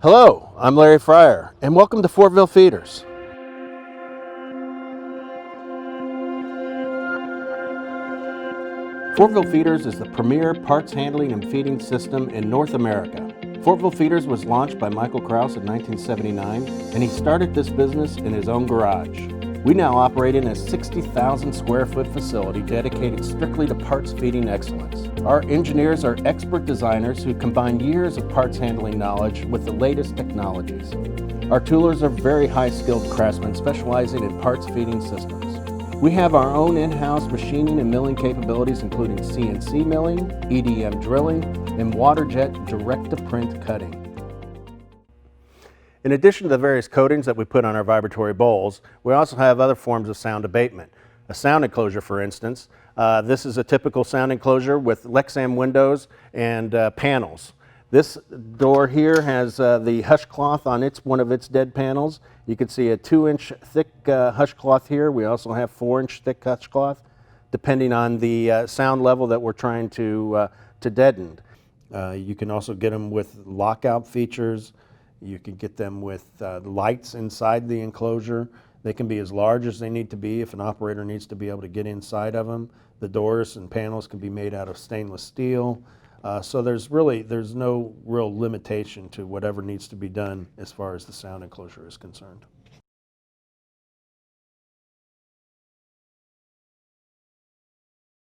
Hello, I'm Larry Fryer, and welcome to Fortville Feeders. Fortville Feeders is the premier parts handling and feeding system in North America. Fortville Feeders was launched by Michael Kraus in 1979, and he started this business in his own garage. We now operate in a 60,000 square foot facility dedicated strictly to parts feeding excellence. Our engineers are expert designers who combine years of parts handling knowledge with the latest technologies. Our toolers are very high-skilled craftsmen specializing in parts feeding systems. We have our own in-house machining and milling capabilities, including CNC milling, EDM drilling, and water jet direct-to-print cutting. In addition to the various coatings that we put on our vibratory bowls, we also have other forms of sound abatement. A sound enclosure, for instance. This is a typical sound enclosure with Lexan windows and panels. This door here has the hush cloth on one of its dead panels. You can see a 2-inch thick hush cloth here. We also have 4-inch thick hush cloth, depending on the sound level that we're trying to deaden. You can also get them with lockout features. You can get them with lights inside the enclosure. They can be as large as they need to be if an operator needs to be able to get inside of them. The doors and panels can be made out of stainless steel. So there's no real limitation to whatever needs to be done as far as the sound enclosure is concerned.